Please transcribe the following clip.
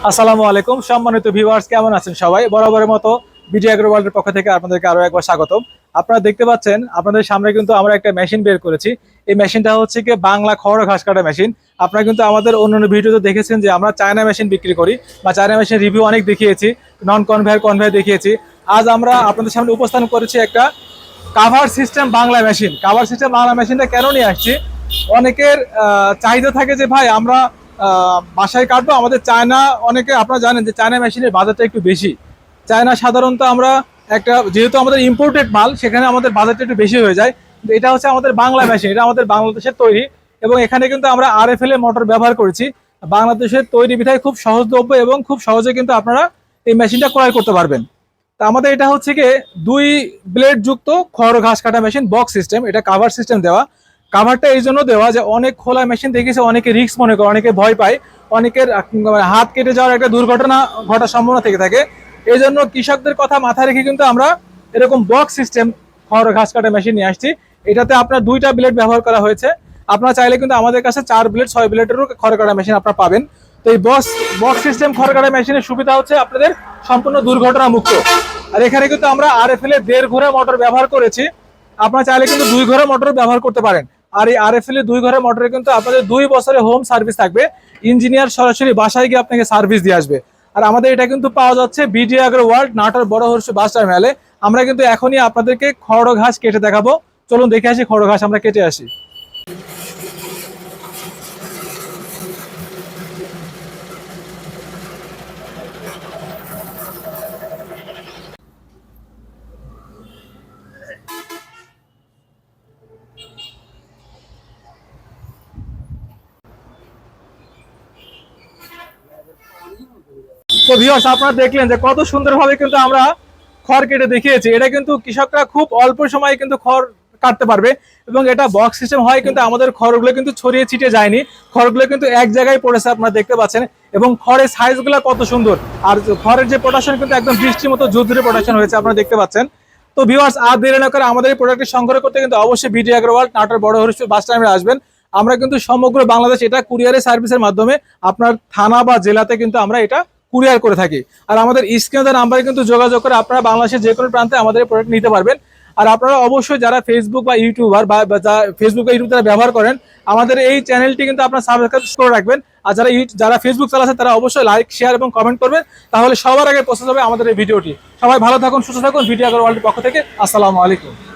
আসসালামু আলাইকুম সম্মানিত ভিউয়ার্স, কেমন আছেন সবাই? বরাবরের মতো বিডি এগ্রো ওয়ার্ল্ডের পক্ষ থেকে আপনাদেরকে আরো একবার স্বাগতম। আপনারা দেখতে পাচ্ছেন আপনাদের সামনে কিন্তু আমরা একটা মেশিন বের করেছি। এই মেশিনটা হচ্ছে কি বাংলা খড় ঘাস কাটা মেশিন। আপনারা কিন্তু আমাদের অন্যান্য ভিডিওতে দেখেছেন যে আমরা চায়না মেশিন বিক্রি করি বা চায়না মেশিন রিভিউ অনেক দেখিয়েছি, নন কনভেয়ার দেখিয়েছি। আজ আমরা আপনাদের সামনে উপস্থাপন করেছি একটা cover system Bangla machine. Cover system Bangla মেশিনটা কেন নিয়ে আসছি, অনেকের চাহিদা থাকে যে ভাই আমরা বাসায় কাটবো, আমাদের চায়না, অনেকে আপনারা জানেন যে চায়না মেশিনের বাজারটা একটু বেশি। চায়না সাধারণত আমরা একটা, যেহেতু আমাদের ইম্পোর্টেড মাল, সেখানে আমাদের বাজারটা একটু বেশি হয়ে যায়। কিন্তু এটা হচ্ছে আমাদের বাংলা মেশিন, এটা আমাদের বাংলাদেশের তৈরি এবং এখানে কিন্তু আমরা RFL এর মোটর ব্যবহার করেছি। বাংলাদেশের তৈরি বিধায় খুব সহজলভ্য এবং খুব সহজে কিন্তু আপনারা এই মেশিনটা ক্রয় করতে পারবেন। তা আমাদের এটা হচ্ছে গিয়ে 2 ব্লেড যুক্ত খড় ঘাস কাটা মেশিন, বক্স সিস্টেম। এটা কাভার সিস্টেম দেওয়া। কাভারটা এই জন্য দেওয়া যে অনেক খোলা মেশিন দেখেছে অনেকে রিস্ক মনে করে, অনেকে ভয় পায়, অনেকের হাত কেটে যাওয়ার একটা দুর্ঘটনা ঘটার সম্ভাবনা থেকে থাকে। এই জন্য কৃষকদের কথা মাথায় রেখে কিন্তু আমরা এরকম বক্স সিস্টেম খড় ঘাস কাটা মেশিন নিয়ে আসছি। এটাতে আপনার 2টা ব্লেড ব্যবহার করা হয়েছে। আপনারা চাইলে কিন্তু আমাদের কাছে 4 ব্লেড 6 ব্লেডেরও খড় কাটা মেশিন আপনারা পাবেন। তো এই বক্স সিস্টেম খড় কাটা মেশিনের সুবিধা হচ্ছে আপনাদের সম্পূর্ণ দুর্ঘটনা মুক্ত। আর এখানে কিন্তু আমরা RFL এর 1.5 ঘোড়া মোটর ব্যবহার করেছি। আপনারা চাইলে কিন্তু 2 ঘোড়া মোটর ব্যবহার করতে পারেন। আর এই RFL এর 2 ঘোড়া মোটরে কিন্তু আপনাদের 2 বছরের হোম সার্ভিস থাকবে। ইঞ্জিনিয়ার সরাসরি বাসায় গিয়ে আপনাকে সার্ভিস দিয়ে আসবে। আর আমাদের এটা কিন্তু পাওয়া যাচ্ছে বিডি এগ্রো ওয়ার্ল্ড, নাটোর বড় হরসু বাস টার্মিনালে। আমরা কিন্তু এখনই আপনাদেরকে খড় ঘাস কেটে দেখাবো। চলুন দেখে আসি খড় ঘাস আমরা কেটে আসি। তো ভিউয়ার্স, আপনারা দেখলেন যে কত সুন্দরভাবে কিন্তু আমরা খড় কেটে দেখিয়েছি। এটা কিন্তু কৃষকরা খুব অল্প সময়ে কিন্তু খড় কাটতে পারবে এবং এটা বক্স সিস্টেম হয় কিন্তু আমাদের খড়গুলো কিন্তু ছড়িয়ে ছিটিয়ে যায়নি। খড়গুলো কিন্তু এক জায়গায় পড়েছে, আপনারা দেখতে পাচ্ছেন। এবং খড়ের সাইজগুলো কত সুন্দর, আর খড়ের যে প্রোডাকশন কিন্তু একদম বৃষ্টির মতো ঝুরঝুরে প্রোডাকশন হয়েছে, আপনারা দেখতে পাচ্ছেন। তো ভিউয়ার্স, আর দেরি না করে আমাদের এই প্রোডাক্টটি সংগ্রহ করতে কিন্তু অবশ্যই বিডি এগ্রো ওয়ার্ল্ড, নাটোর বড় হরিশপুর বাস টার্মিনালে আসবেন। আমরা কিন্তু সমগ্র বাংলাদেশ এটা কুরিয়ারের সার্ভিসের মাধ্যমে আপনার থানা বা জেলাতে কিন্তু আমরা এটা কুরিয়ার করে থাকি। আর আমাদের স্ক্রিনে নাম্বারে কিন্তু যোগাযোগ করে আপনারা বাংলাদেশের যে কোনো প্রান্তে আমাদের প্রোডাক্ট নিতে পারবেন। আর আপনারা অবশ্যই যারা ফেসবুক বা ইউটিউবার বা ফেসবুক বা ইউটিউব যারা ব্যবহার করেন, আমাদের এই চ্যানেলটি কিন্তু আপনারা সাবস্ক্রাইব করে রাখবেন। আর যারা ফেসবুক চালাচ্ছেন তারা অবশ্যই লাইক, শেয়ার এবং কমেন্ট করবেন, তাহলে সবার আগে পৌঁছে যাবে আমাদের এই ভিডিওটি। সবাই ভালো থাকুন, সুস্থ থাকুন। বিডি এগ্রো ওয়ার্ল্ডের পক্ষ থেকে আসসালামু আলাইকুম।